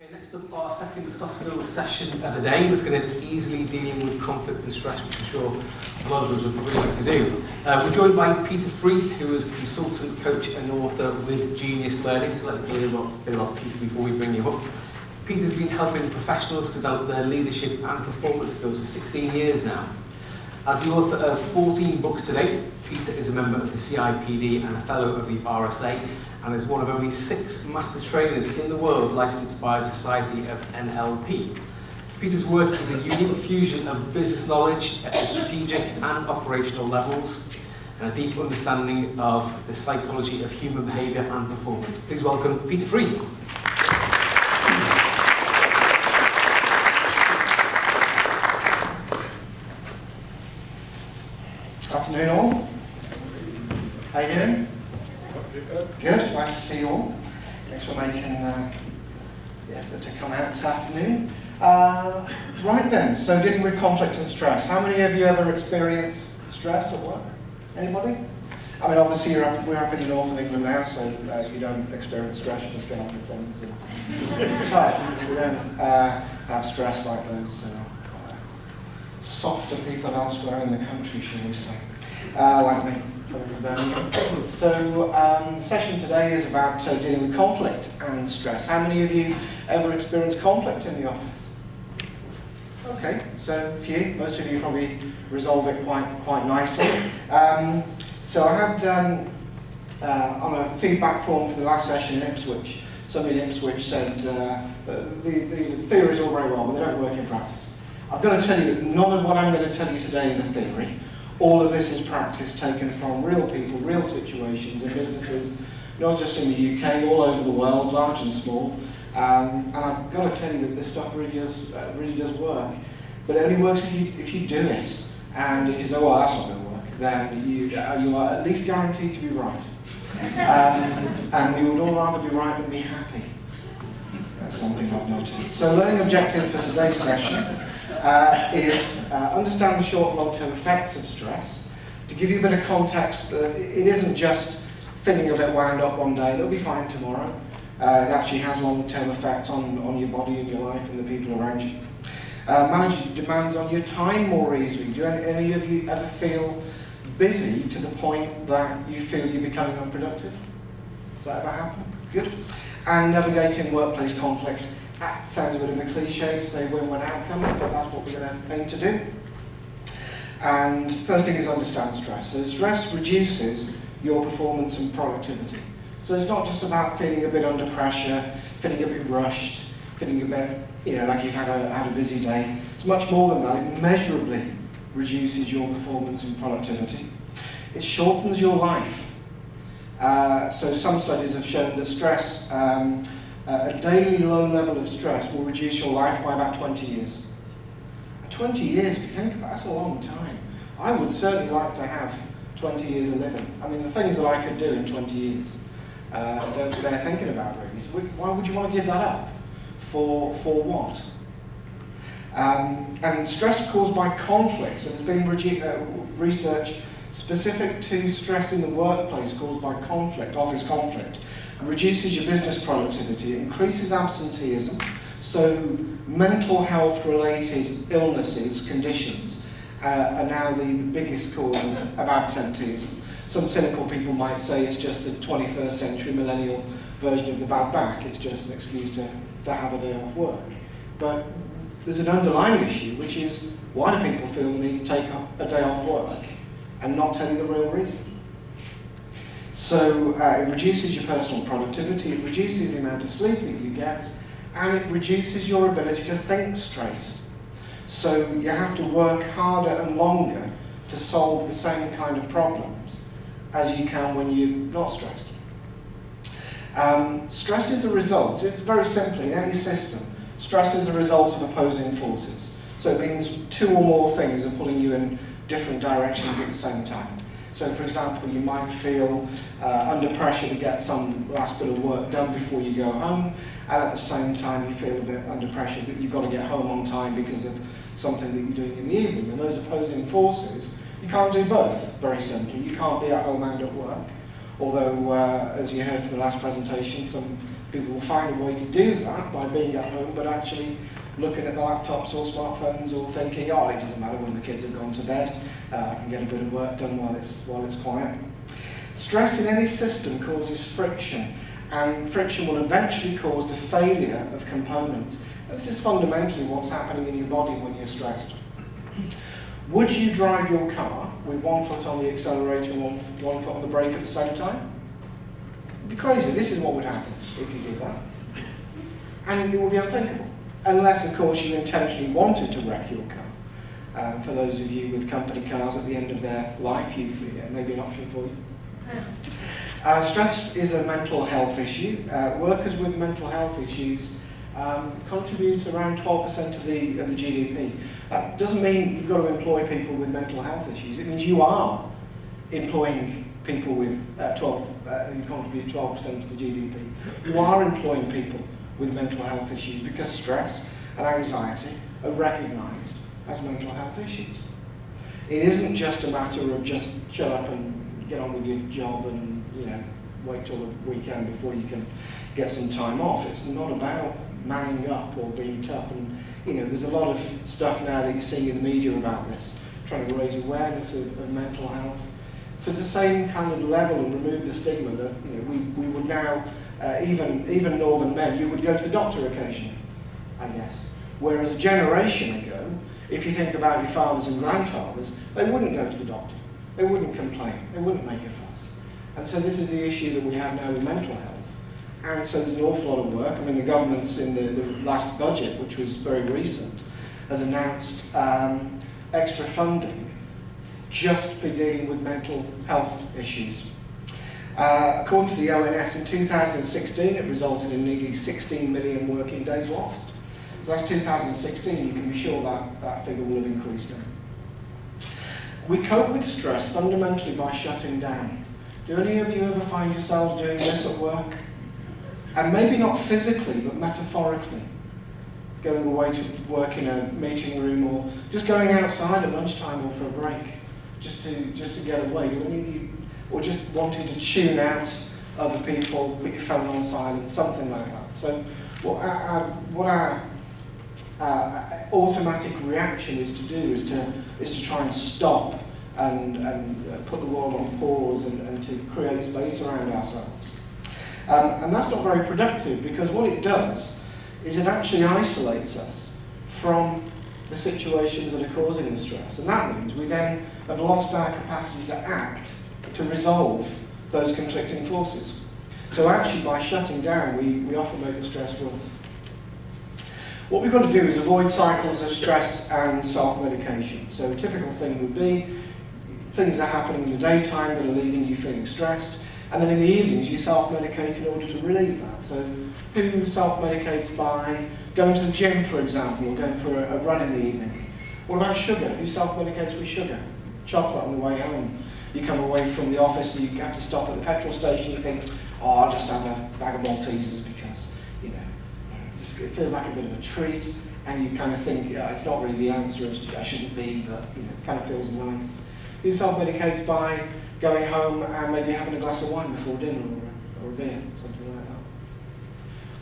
Okay, next up, our second soft skills session of the day, looking at easily dealing with conflict and stress, which I'm sure a lot of us would probably like to do. We're joined by Peter Freeth, who is a consultant, coach and author with Genius Learning. So let me tell you a bit about Peter before we bring you up. Peter's been helping professionals develop their leadership and performance skills for 16 years now. As the author of 14 books to date, Peter is a member of the CIPD and a fellow of the RSA, and is one of only 6 master trainers in the world licensed by the Society of NLP. Peter's work is a unique fusion of business knowledge at the strategic and operational levels, and a deep understanding of the psychology of human behaviour and performance. Please welcome Peter Freeth. Afternoon all. How you doing? Good, nice to see you all. Thanks for making the effort to come out this afternoon. Right then, so dealing with conflict and stress. How many of you ever experienced stress at work? Anybody? I mean, obviously we're up in the north of England now, so you don't experience stress, you just get on with things. It's tough. We don't have stress like those softer people elsewhere in the country, shall we say. Like me. So the session today is about dealing with conflict and stress. How many of you ever experienced conflict in the office? Okay, so a few. Most of you probably resolve it quite nicely. So I had on a feedback form for the last session in Ipswich, somebody in Ipswich said these theories are all very well, but they don't work in practice. I've got to tell you that none of what I'm going to tell you today is a theory. All of this is practice taken from real people, real situations in businesses, not just in the UK, all over the world, large and small. And I've got to tell you that this stuff really does work. But it only works if you do it. And if you say, well, that's not going to work, then you are at least guaranteed to be right. And you would all rather be right than be happy. That's something I've noticed. So learning objective for today's session is understand the short and long-term effects of stress. To give you a bit of context, it isn't just feeling a bit wound up one day, they'll be fine tomorrow. It actually has long-term effects on your body and your life and the people around you. Manage demands on your time more easily. Do any of you ever feel busy to the point that you feel you're becoming unproductive? Does that ever happen? Good. And navigating workplace conflict. That sounds a bit of a cliche to say win-win outcome, but that's what we're going to aim to do. And first thing is understand stress. So stress reduces your performance and productivity. So it's not just about feeling a bit under pressure, feeling a bit rushed, feeling a bit, like you've had a busy day. It's much more than that. It measurably reduces your performance and productivity. It shortens your life. So some studies have shown that stress, a daily low level of stress will reduce your life by about 20 years. 20 years, if you think about it, that's a long time. I would certainly like to have 20 years of living. I mean, the things that I could do in 20 years, don't bear thinking about really. So why would you want to give that up? For what? And stress caused by conflict. So there's been research specific to stress in the workplace caused by conflict, office conflict. Reduces your business productivity, it increases absenteeism, so mental health related illnesses, conditions, are now the biggest cause of absenteeism. Some cynical people might say it's just the 21st century millennial version of the bad back, it's just an excuse to have a day off work. But there's an underlying issue, which is why do people feel the need to take a day off work and not tell you the real reason? So it reduces your personal productivity, it reduces the amount of sleep that you get, and it reduces your ability to think straight. So you have to work harder and longer to solve the same kind of problems as you can when you're not stressed. Stress is the result, it's very simply, in any system, stress is the result of opposing forces. So it means 2 or more things are pulling you in different directions at the same time. So for example, you might feel under pressure to get some last bit of work done before you go home, and at the same time you feel a bit under pressure that you've got to get home on time because of something that you're doing in the evening. And those opposing forces, you can't do both, very simply. You can't be at home and at work. Although, as you heard from the last presentation, some people will find a way to do that by being at home, but actually looking at the laptops or smartphones or thinking, oh, it doesn't matter when the kids have gone to bed, I can get a bit of work done while it's quiet. Stress in any system causes friction, and friction will eventually cause the failure of components. This is fundamentally what's happening in your body when you're stressed. Would you drive your car with one foot on the accelerator and one foot on the brake at the same time? It'd be crazy. This is what would happen if you did that. And it would be unthinkable. Unless, of course, you intentionally wanted to wreck your car. For those of you with company cars at the end of their life, maybe an option for you. Stress is a mental health issue. Workers with mental health issues contribute around 12% of the GDP. That doesn't mean you've got to employ people with mental health issues. It means you are employing people with who contribute 12% of the GDP. You are employing people with mental health issues because stress and anxiety are recognised as mental health issues. It isn't just a matter of just shut up and get on with your job and wait till the weekend before you can get some time off. It's not about manning up or being tough. And there's a lot of stuff now that you're seeing in the media about this, trying to raise awareness of mental health to the same kind of level and remove the stigma that we would now, even northern men, you would go to the doctor occasionally, I guess. Whereas a generation ago, if you think about your fathers and grandfathers, they wouldn't go to the doctor. They wouldn't complain. They wouldn't make a fuss. And so this is the issue that we have now with mental health. And so there's an awful lot of work. I mean, the government's in the last budget, which was very recent, has announced extra funding just for dealing with mental health issues. According to the ONS, in 2016, it resulted in nearly 16 million working days lost. So that's 2016. You can be sure that figure will have increased now. We cope with stress fundamentally by shutting down. Do any of you ever find yourselves doing this at work? And maybe not physically, but metaphorically. Going away to work in a meeting room or just going outside at lunchtime or for a break, just to get away. Do any of you, or just wanting to tune out other people, put your phone on silent, something like that. So what our automatic reaction is to do is to try and stop and put the world on pause and to create space around ourselves. And that's not very productive, because what it does is it actually isolates us from the situations that are causing the stress. And that means we then have lost our capacity to act, to resolve those conflicting forces. So actually by shutting down, we often make the stress worse. What we've got to do is avoid cycles of stress and self-medication. So a typical thing would be things are happening in the daytime that are leaving you feeling stressed, and then in the evenings you self-medicate in order to relieve that. So who self-medicates by going to the gym, for example, or going for a run in the evening? What about sugar? Who self-medicates with sugar? Chocolate on the way home. You come away from the office and you have to stop at the petrol station, you think, oh, I'll just have a bag of Maltesers because, it feels like a bit of a treat, and you kind of think, it's not really the answer, I shouldn't be, but it kind of feels nice. Who self-medicates by going home and maybe having a glass of wine before dinner or a beer, something like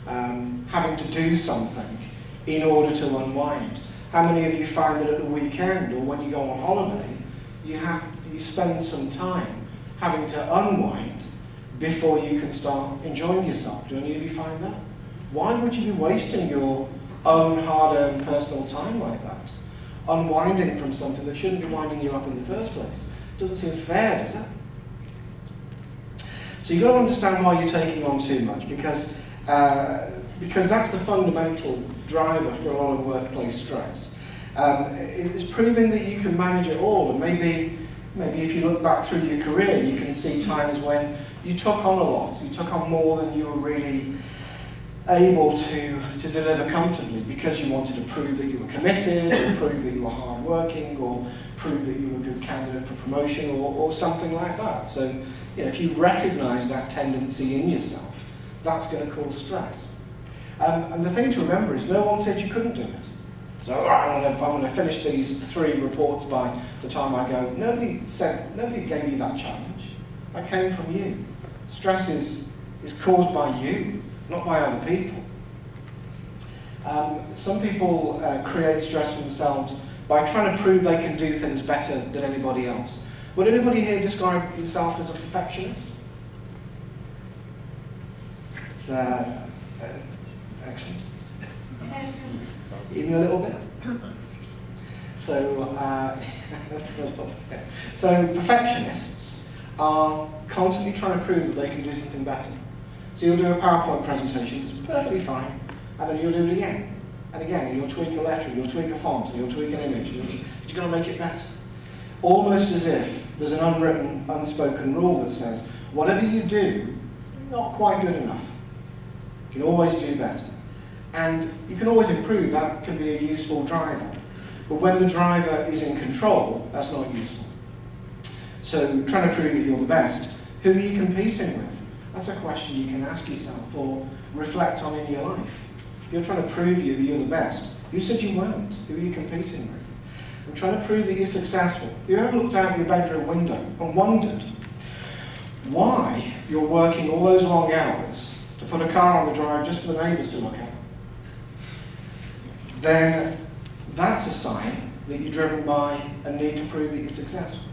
that. Having to do something in order to unwind. How many of you find that at the weekend or when you go on holiday, you spend some time having to unwind before you can start enjoying yourself? Do any of you find that? Why would you be wasting your own hard-earned personal time like that? Unwinding from something that shouldn't be winding you up in the first place. Doesn't seem fair, does it? So you've got to understand why you're taking on too much, because that's the fundamental driver for a lot of workplace stress. It's proving that you can manage it all, and maybe if you look back through your career, you can see times when you took on a lot, you took on more than you were really able to deliver comfortably, because you wanted to prove that you were committed, or prove that you were hard-working, or prove that you were a good candidate for promotion, or something like that. So, if you recognise that tendency in yourself, that's going to cause stress. And the thing to remember is no one said you couldn't do it. So, all right, I'm going to finish these 3 reports by the time I go. Nobody gave you that challenge. That came from you. Stress is caused by you, not by other people. Some people create stress for themselves by trying to prove they can do things better than anybody else. Would anybody here describe yourself as a perfectionist? It's excellent. Even a little bit. So perfectionists are constantly trying to prove that they can do something better. So you'll do a PowerPoint presentation, it's perfectly fine, and then you'll do it again and again, and you'll tweak a letter, you'll tweak a font, and you'll tweak an image, and you're going to make it better. Almost as if there's an unwritten, unspoken rule that says, whatever you do, it's not quite good enough. You can always do better. And you can always improve, that can be a useful driver. But when the driver is in control, that's not useful. So trying to prove that you're the best, who are you competing with? That's a question you can ask yourself or reflect on in your life. If you're trying to prove you're the best, you said you weren't. Who are you competing with? And trying to prove that you're successful. Have you ever looked out your bedroom window and wondered why you're working all those long hours to put a car on the drive just for the neighbours to look at? Then that's a sign that you're driven by a need to prove that you're successful.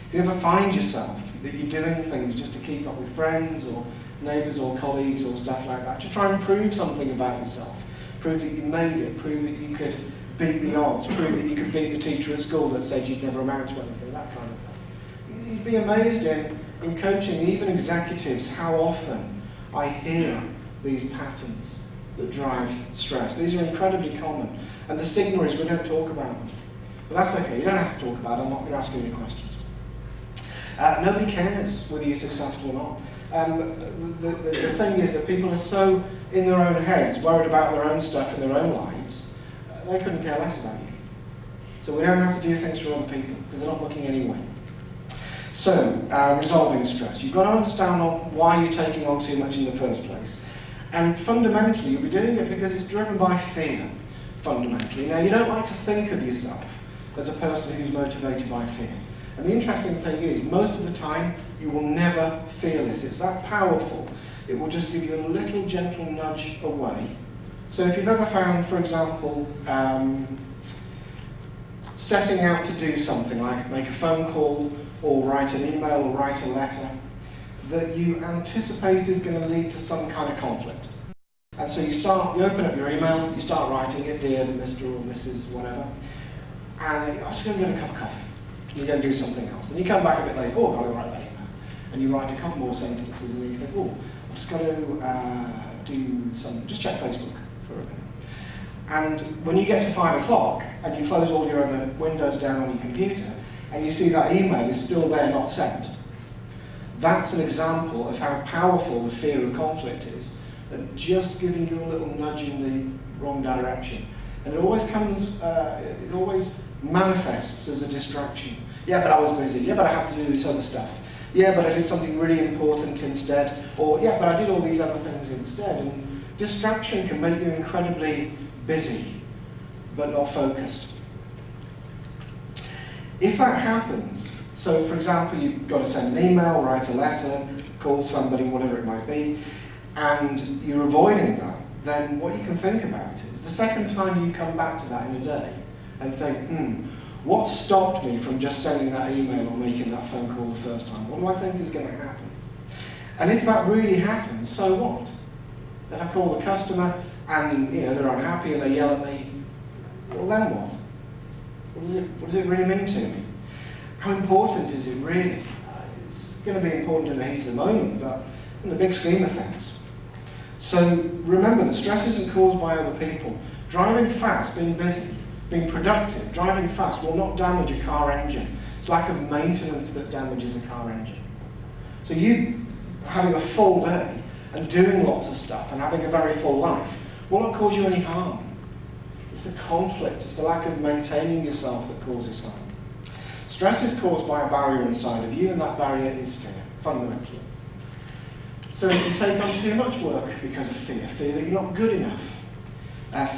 If you ever find yourself that you're doing things just to keep up with friends or neighbours or colleagues or stuff like that, to try and prove something about yourself, prove that you made it, prove that you could beat the odds, prove that you could beat the teacher at school that said you'd never amount to anything, that kind of thing. You'd be amazed in coaching, even executives, how often I hear these patterns that drive stress. These are incredibly common, and the stigma is we don't talk about them. But that's okay, you don't have to talk about it, I'm not going to ask you any questions. Nobody cares whether you're successful or not. The thing is that people are so in their own heads, worried about their own stuff in their own lives, they couldn't care less about you. So we don't have to do things for other people, because they're not looking anyway. So, resolving stress. You've got to understand why you're taking on too much in the first place. And fundamentally, you'll be doing it because it's driven by fear, fundamentally. Now, you don't like to think of yourself as a person who's motivated by fear. And the interesting thing is, most of the time, you will never feel it. It's that powerful. It will just give you a little gentle nudge away. So if you've ever found, for example, setting out to do something, like make a phone call, or write an email, or write a letter, that you anticipate is going to lead to some kind of conflict. And so you open up your email, you start writing it, dear Mr. or Mrs. whatever, and I'm just going to get a cup of coffee. And you go and do something else. And you come back a bit later, oh, I've got to write that email. And you write a couple more sentences, and then you think, oh, I'm just going to just check Facebook for a minute. And when you get to 5 o'clock, and you close all your other windows down on your computer, and you see that email is still there, not sent, that's an example of how powerful the fear of conflict is, and just giving you a little nudge in the wrong direction. And it always manifests as a distraction. Yeah, but I was busy. Yeah, but I had to do this other stuff. Yeah, but I did something really important instead. Or, yeah, but I did all these other things instead. And distraction can make you incredibly busy, but not focused. If that happens, so for example, you've got to send an email, write a letter, call somebody, whatever it might be, and you're avoiding that, then what you can think about is the second time you come back to that in a day and think, what stopped me from just sending that email or making that phone call the first time? What do I think is going to happen? And if that really happens, so what? If I call the customer and they're unhappy and they yell at me, well then what? What does it really mean to me? How important is it really? It's going to be important in the heat of the moment, but in the big scheme of things. So remember, the stress isn't caused by other people. Driving fast, being busy, being productive, driving fast will not damage a car engine. It's lack of maintenance that damages a car engine. So you having a full day and doing lots of stuff and having a very full life will not cause you any harm. It's the conflict, it's the lack of maintaining yourself that causes harm. Stress is caused by a barrier inside of you, and that barrier is fear, fundamentally. So if you take on too much work because of fear that you're not good enough,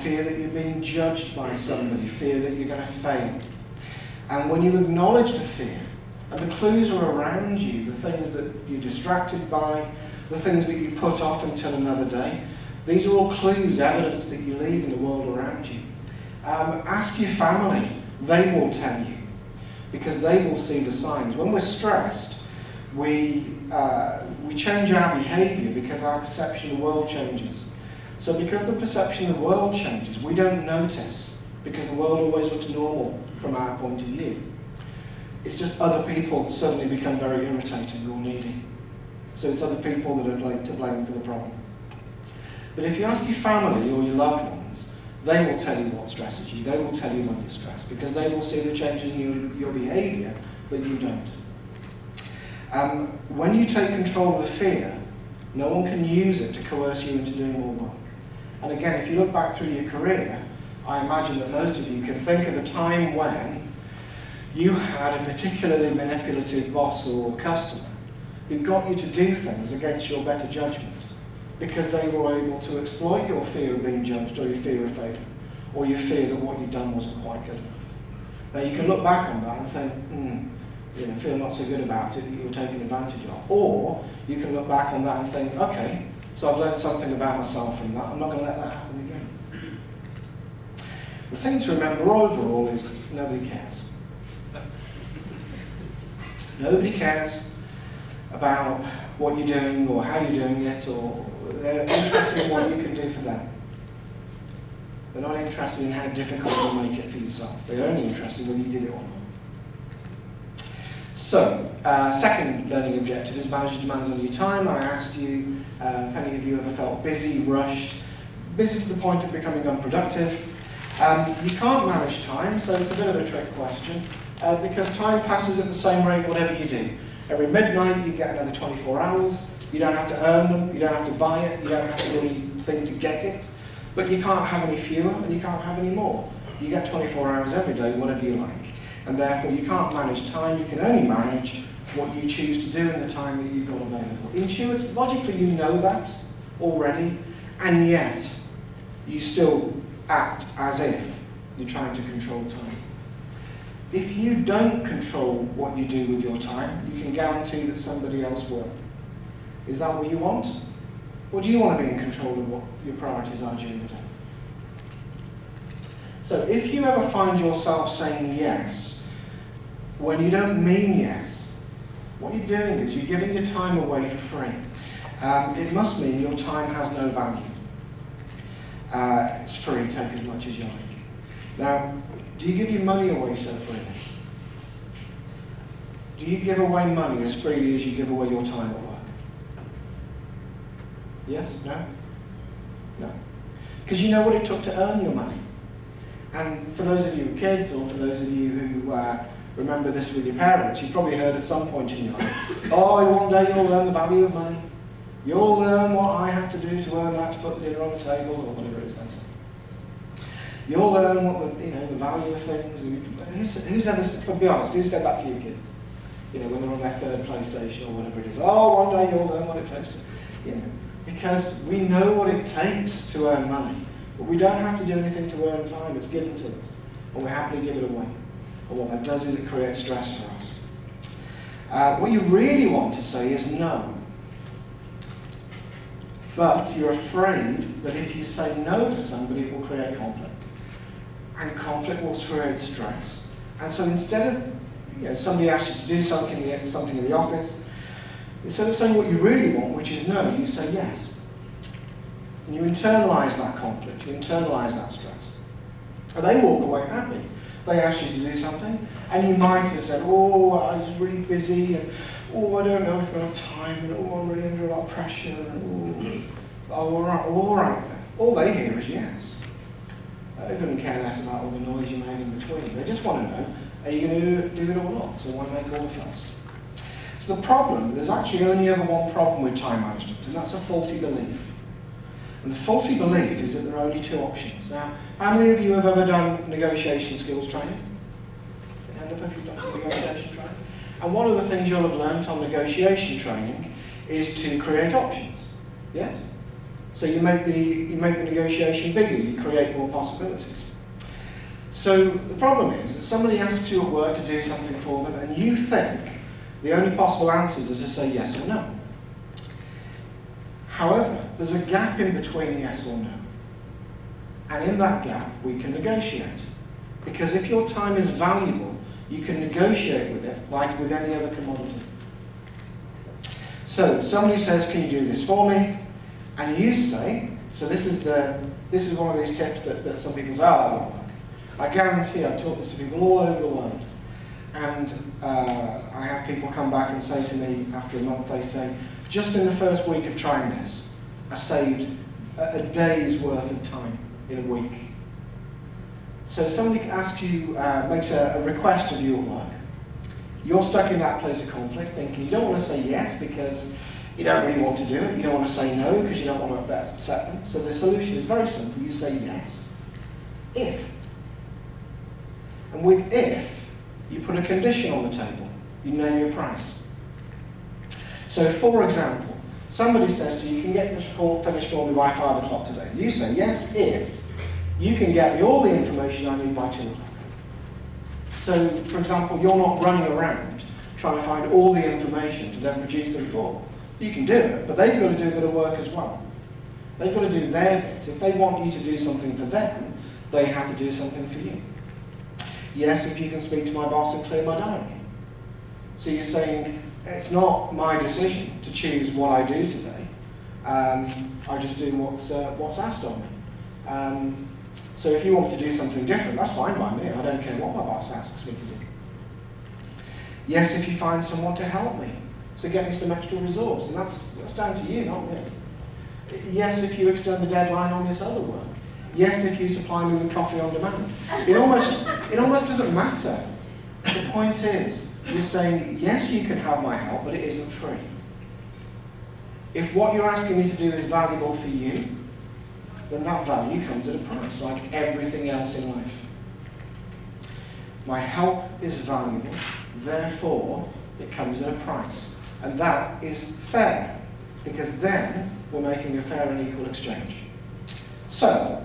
fear that you're being judged by somebody, fear that you're going to fail. And when you acknowledge the fear And the clues are around you, the things that you're distracted by, the things that you put off until another day. These are all clues, evidence that you leave in the world around you. Ask your family, they will tell you, because they will see the signs. When we're stressed, we change our behaviour because our perception of the world changes. So because the perception of the world changes, we don't notice, because the world always looks normal from our point of view. It's just other people suddenly become very irritating or needy. So it's other people that are to blame for the problem. But if you ask your family or your loved ones, they will tell you what stresses you. They will tell you when you're stressed, because they will see the changes in your behaviour that you don't. When you take control of the fear, no one can use it to coerce you into doing more work. And again, if you look back through your career, I imagine that most of you can think of a time when you had a particularly manipulative boss or customer who got you to do things against your better judgment because they were able to exploit your fear of being judged, or your fear of failure, or your fear that what you'd done wasn't quite good enough. Now you can look back on that and think, feel not so good about it, that you were taken advantage of. Or you can look back on that and think, okay, so I've learned something about myself from that, I'm not going to let that happen again. The thing to remember overall is nobody cares. Nobody cares about what you're doing or how you're doing it, or they're interested in what you can do for them. They're not interested in how difficult you make it for yourself. They're only interested in whether you did it or not. So, second learning objective is manage the demands on your time. I asked you if any of you ever felt busy, rushed, busy to the point of becoming unproductive. You can't manage time, so it's a bit of a trick question, because time passes at the same rate whatever you do. Every midnight you get another 24 hours. You don't have to earn them, you don't have to buy it, you don't have to do anything to get it. But you can't have any fewer and you can't have any more. You get 24 hours every day, whatever you like. And therefore you can't manage time, you can only manage what you choose to do in the time that you've got available. Intuitively, logically you know that already, and yet you still act as if you're trying to control time. If you don't control what you do with your time, you can guarantee that somebody else will. Is that what you want? Or do you want to be in control of what your priorities are during the day? So if you ever find yourself saying yes when you don't mean yes, what you're doing is you're giving your time away for free. It must mean your time has no value. It's free, take as much as you like. Now, do you give your money away so freely? Do you give away money as freely as you give away your time at work? Yes? No? No. Because you know what it took to earn your money. And for those of you with kids, or for those of you who remember this with your parents, you've probably heard at some point in your life, oh, one day you'll learn the value of money. You'll learn what I had to do to earn that, to put the dinner on the table, or whatever it is they say. You'll learn what the value of things. Who's ever, to be honest, who said that to your kids? When they're on their third PlayStation or whatever it is. Oh, one day you'll learn what it takes to, Because we know what it takes to earn money, but we don't have to do anything to earn time. It's given to us, and we happily give it away. And what that does is it creates stress for us. What you really want to say is no. But you're afraid that if you say no to somebody, it will create conflict. And conflict will create stress. And so instead of somebody asks you to do something in the office, instead of saying what you really want, which is no, you say yes. And you internalise that conflict, you internalise that stress. And they walk away happy. They ask you to do something, and you might have said, oh, I was really busy, and oh, I don't know if I've got enough time, and oh, I'm really under a lot of pressure, and oh, all right. All they hear is yes. They couldn't care less about all the noise you made in between. They just want to know, are you going to do it or not? So they want to make all the fuss. So the problem, there's actually only ever one problem with time management, and that's a faulty belief. And the faulty belief is that there are only two options. Now, how many of you have ever done negotiation skills training? Hand up if you've done some negotiation training. And one of the things you'll have learnt on negotiation training is to create options. Yes? So you make the negotiation bigger, you create more possibilities. So the problem is that somebody asks you at work to do something for them, and you think The only possible answers are to say yes or no. However, there's a gap in between yes or no. And in that gap, we can negotiate. Because if your time is valuable, you can negotiate with it like with any other commodity. So somebody says, can you do this for me? And you say, so this is one of these tips that some people say, oh, that won't work. I guarantee I've taught this to people all over the world. And I have people come back and say to me after a month, they say, just in the first week of trying this, I saved a day's worth of time in a week. So somebody asks you, makes a request of your work. You're stuck in that place of conflict, thinking you don't want to say yes because you don't really want to do it. You don't want to say no because you don't want to upset them. So the solution is very simple. You say yes, if. And with if, you put a condition on the table. You name your price. So for example, somebody says to you, you can get this finished for me by 5 o'clock today. You say yes, if you can get me all the information I need by 2 o'clock. So, for example, you're not running around trying to find all the information to then produce the report. You can do it, but they've got to do a bit of work as well. They've got to do their bit. If they want you to do something for them, they have to do something for you. Yes, if you can speak to my boss and clear my diary. So you're saying, it's not my decision to choose what I do today. I just do what's asked of me. So if you want to do something different, that's fine by me. I don't care what my boss asks me to do. Yes, if you find someone to help me, so get me some extra resource, and that's down to you, not me. Yes, if you extend the deadline on this other work. Yes, if you supply me with coffee on demand. It almost doesn't matter. The point is, you're saying, yes, you can have my help, but it isn't free. If what you're asking me to do is valuable for you, then that value comes at a price, like everything else in life. My help is valuable, therefore it comes at a price. And that is fair, because then we're making a fair and equal exchange. So,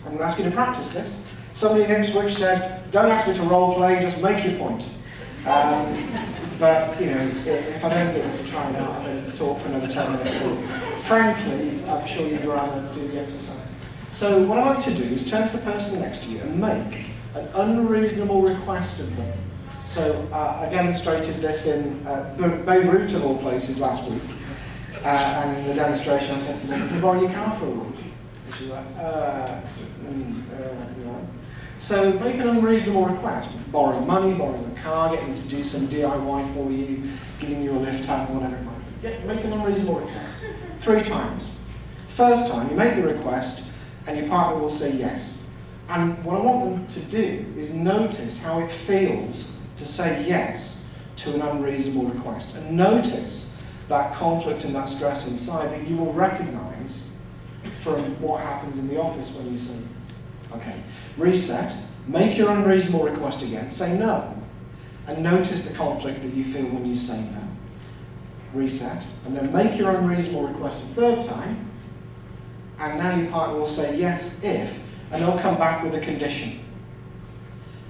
I'm going to ask you to practice this. Somebody in Ipswich said, don't ask me to role play, just make your point. But, you know, if I don't get you to try it out, I'm going to talk for another 10 minutes. So, frankly, I'm sure you'd rather do the exercise. So what I like to do is turn to the person next to you and make an unreasonable request of them. So I demonstrated this in Beirut of all places last week. And in the demonstration I said to them, can you borrow your car for a week? And she was like, no. So make an unreasonable request. Borrowing money, borrowing a car, getting to do some DIY for you, giving you a lift home, whatever it might be. Make an unreasonable request. 3 times. First time, you make the request, and your partner will say yes. And what I want them to do is notice how it feels to say yes to an unreasonable request. And notice that conflict and that stress inside that you will recognize from what happens in the office when you say yes. Okay, reset, make your unreasonable request again, say no. And notice the conflict that you feel when you say no. Reset, and then make your unreasonable request a 3rd time, and now your partner will say yes if, and they'll come back with a condition.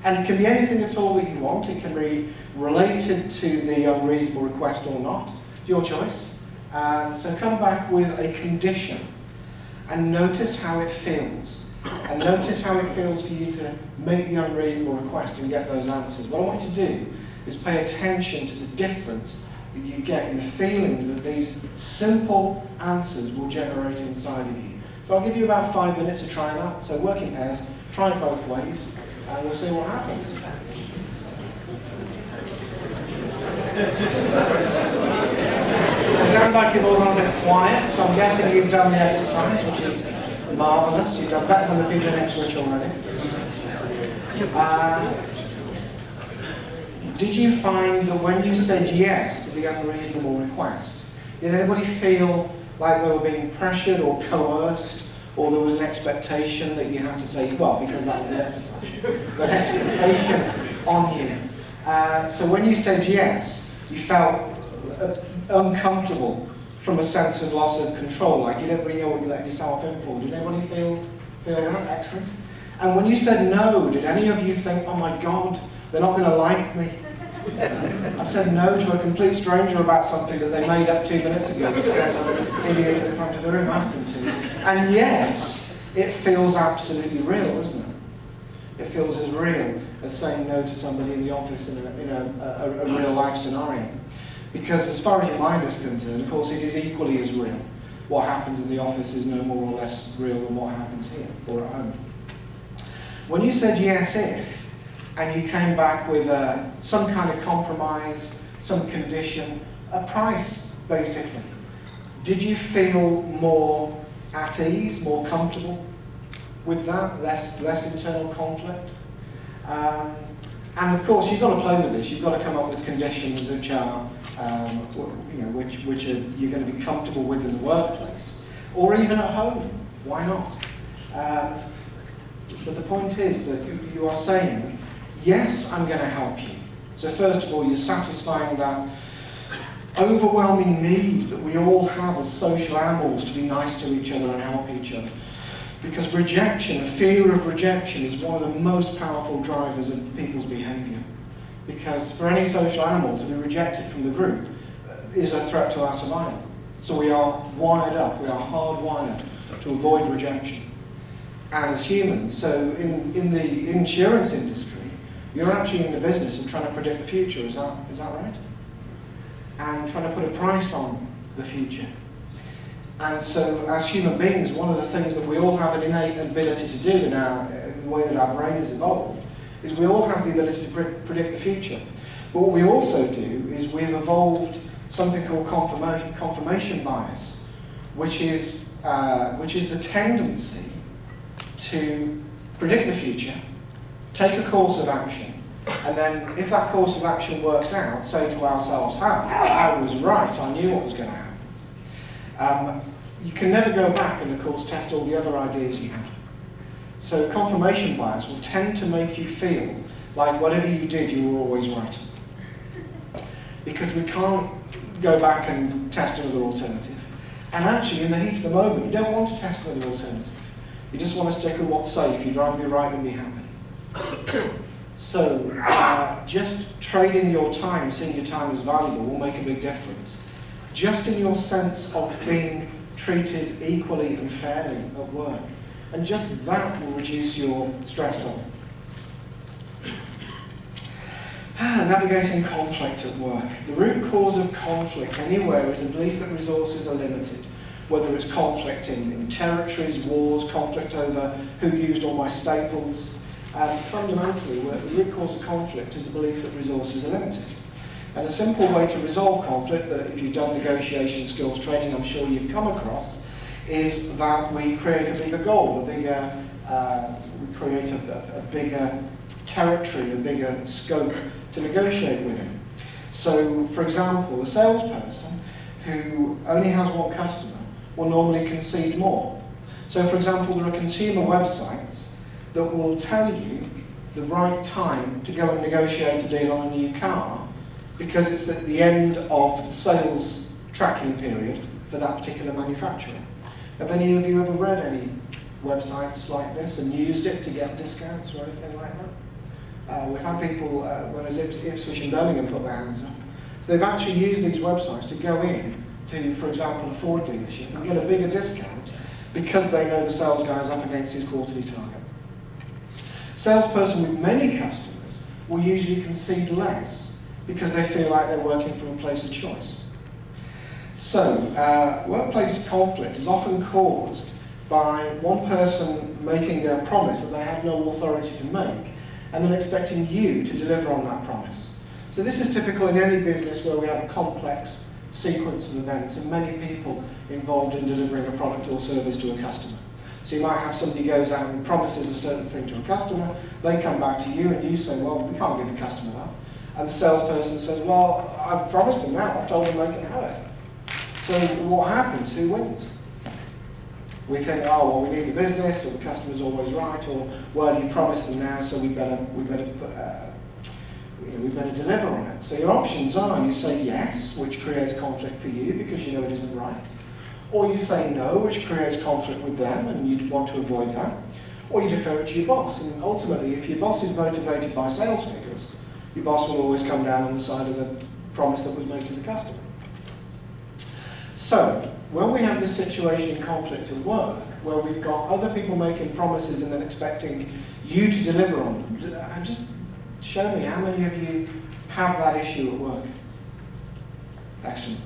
And it can be anything at all that you want. It can be related to the unreasonable request or not. It's your choice. So come back with a condition, and notice how it feels. And notice how it feels for you to make the unreasonable request and get those answers. What I want you to do is pay attention to the difference that you get in the feelings that these simple answers will generate inside of you. So I'll give you about 5 minutes to try that. So work in pairs, try it both ways, and we'll see what happens. It sounds like you've all gone a bit quiet, so I'm guessing you've done the exercise, which is marvellous. You've done better than the people in Ipswich already. Did you find that when you said yes to the unreasonable request, did anybody feel like they were being pressured or coerced, or there was an expectation that you had to say, well, because that was an exercise, an expectation on you. So when you said yes, you felt uncomfortable from a sense of loss of control, like you didn't really know what you let yourself in for. Did anybody feel that? Excellent. And when you said no, did any of you think, oh my God, they're not going to like me? I've said no to a complete stranger about something that they made up 2 minutes ago to scare some idiot in front of the room asked them to. And yet, it feels absolutely real, isn't it? It feels as real as saying no to somebody in the office in a real life scenario. Because as far as your mind is concerned, of course, it is equally as real. What happens in the office is no more or less real than what happens here or at home. When you said yes if, and you came back with some kind of compromise, some condition, a price, basically, did you feel more at ease, more comfortable with that, less internal conflict? And of course, you've got to play with this. You've got to come up with conditions which are, which are, you're going to be comfortable with in the workplace, or even at home. Why not? But the point is that you are saying, yes, I'm going to help you. So first of all, you're satisfying that overwhelming need that we all have as social animals to be nice to each other and help each other. Because rejection, a fear of rejection, is one of the most powerful drivers of people's behaviour. Because for any social animal to be rejected from the group is a threat to our survival. So we are wired up, we are hardwired to avoid rejection. And as humans, so in the insurance industry, you're actually in the business of trying to predict the future, is that right? And trying to put a price on the future. And so, as human beings, one of the things that we all have an innate ability to do in the way that our brain has evolved, is we all have the ability to predict the future. But what we also do is we've evolved something called confirmation bias, which is the tendency to predict the future, take a course of action, and then if that course of action works out, say to ourselves, I was right, I knew what was going to happen. You can never go back and, of course, test all the other ideas you had. So confirmation bias will tend to make you feel like whatever you did, you were always right. Because we can't go back and test another alternative. And actually, in the heat of the moment, you don't want to test another alternative. You just want to stick with what's safe. You'd rather be right than be happy. So just trading your time, seeing your time as valuable, will make a big difference. Just in your sense of being treated equally and fairly at work. And just that will reduce your stress level. Navigating conflict at work. The root cause of conflict anywhere is a belief that resources are limited. Whether it's conflict in territories, wars, conflict over who used all my staples. Fundamentally, the root cause of conflict is a belief that resources are limited. And a simple way to resolve conflict, that if you've done negotiation skills training, I'm sure you've come across, is that we create a bigger goal, we create a bigger territory, a bigger scope to negotiate within. So, for example, a salesperson who only has one customer will normally concede more. So, for example, there are consumer websites that will tell you the right time to go and negotiate a deal on a new car, because it's at the end of the sales tracking period for that particular manufacturer. Have any of you ever read any websites like this and used it to get discounts or anything like that? We've had people, when it was Ipswich and Birmingham, put their hands up. So they've actually used these websites to go in to, for example, a Ford dealership and get a bigger discount because they know the sales guy's up against his quarterly target. Salesperson with many customers will usually concede less because they feel like they're working from a place of choice. So, workplace conflict is often caused by one person making a promise that they have no authority to make, and then expecting you to deliver on that promise. So this is typical in any business where we have a complex sequence of events and many people involved in delivering a product or service to a customer. So you might have somebody goes out and promises a certain thing to a customer, they come back to you and you say, well, we can't give the customer that. And the salesperson says, well, I've promised them now, I've told them they can have it. So what happens? Who wins? We think, oh, well, we need the business, or the customer's always right, or, well, you promised them now, so we better deliver on it. So your options are, you say yes, which creates conflict for you because you know it isn't right. Or you say no, which creates conflict with them, and you'd want to avoid that. Or you defer it to your boss. And ultimately, if your boss is motivated by sales figures, your boss will always come down on the side of the promise that was made to the customer. So, when we have this situation in conflict at work, where we've got other people making promises and then expecting you to deliver on them, just show me how many of you have that issue at work. Excellent.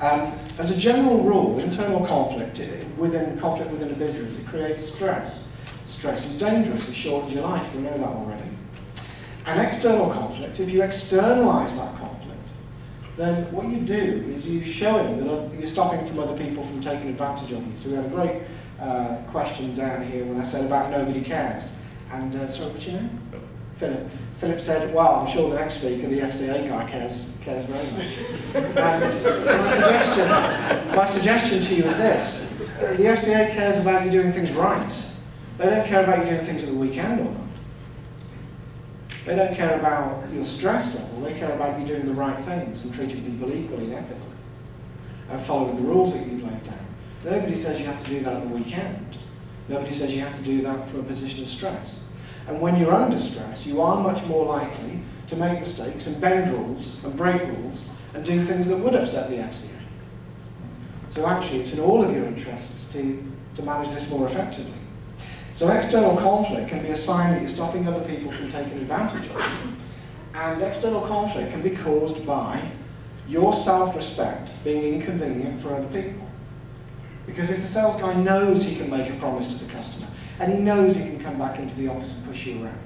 As a general rule, internal conflict within a business, it creates stress. Stress is dangerous, it shortens your life, we know that already. And external conflict, if you externalize that conflict, then what you do is you showing that you're stopping from other people from taking advantage of you. So we had a great question down here when I said about nobody cares. And sorry, what's your name? Philip. Philip said, well, I'm sure the next speaker, the FCA guy, cares very much. And my suggestion to you is this. The FCA cares about you doing things right. They don't care about you doing things at the weekend or not. They don't care about your stress level. They care about you doing the right things and treating people equally and ethically and following the rules that you've laid down. Nobody says you have to do that at the weekend. Nobody says you have to do that from a position of stress. And when you're under stress, you are much more likely to make mistakes and bend rules and break rules and do things that would upset the FCA. So actually, it's in all of your interests to manage this more effectively. So external conflict can be a sign that you're stopping other people from taking advantage of you. And external conflict can be caused by your self-respect being inconvenient for other people. Because if the sales guy knows he can make a promise to the customer, and he knows he can come back into the office and push you around,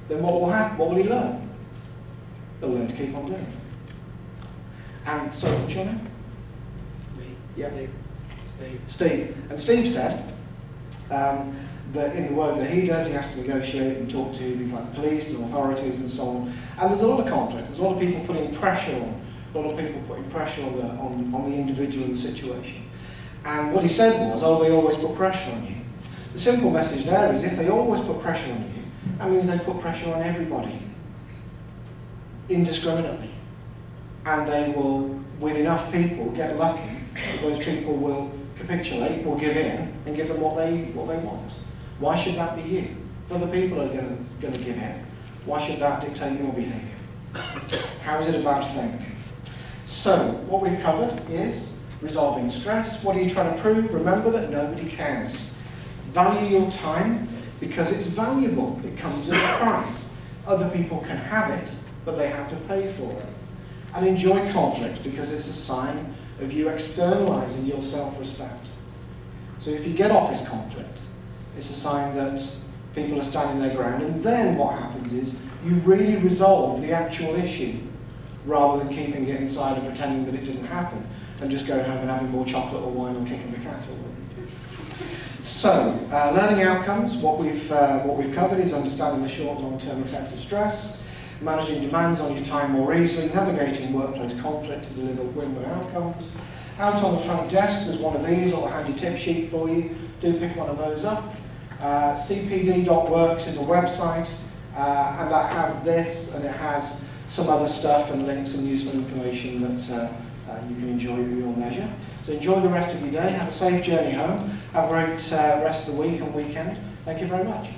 then what will happen? What will he learn? He'll learn to keep on doing it. And sorry, what's your name? Me. Yeah. Steve. Steve. And Steve said that in the work that he does, he has to negotiate and talk to people like police and authorities and so on. And there's a lot of conflict. There's a lot of people putting pressure on. A lot of people putting pressure on the individual and the situation. And what he said was, oh, they always put pressure on you. The simple message there is, if they always put pressure on you, that means they put pressure on everybody, indiscriminately. And they will, with enough people, get lucky that those people will capitulate, will give in, and give them what they want. Why should that be you? If other people are going to give in, why should that dictate your behaviour? How is it a bad thing? So, what we've covered is resolving stress. What are you trying to prove? Remember that nobody cares. Value your time because it's valuable. It comes at a price. Other people can have it, but they have to pay for it. And enjoy conflict because it's a sign of you externalizing your self-respect. So if you get off this conflict, it's a sign that people are standing their ground, and then what happens is you really resolve the actual issue rather than keeping it inside and pretending that it didn't happen and just going home and having more chocolate or wine or kicking the cat or whatever you do. So, learning outcomes, what we've covered is understanding the short and long-term effects of stress, managing demands on your time more easily, navigating workplace conflict to deliver win-win outcomes. Out on the front desk, there's one of these, a little handy tip sheet for you. Do pick one of those up. cpd.works is a website, and that has this, and it has some other stuff and links and useful information that you can enjoy at your leisure. So enjoy the rest of your day, have a safe journey home, have a great rest of the week and weekend. Thank you very much.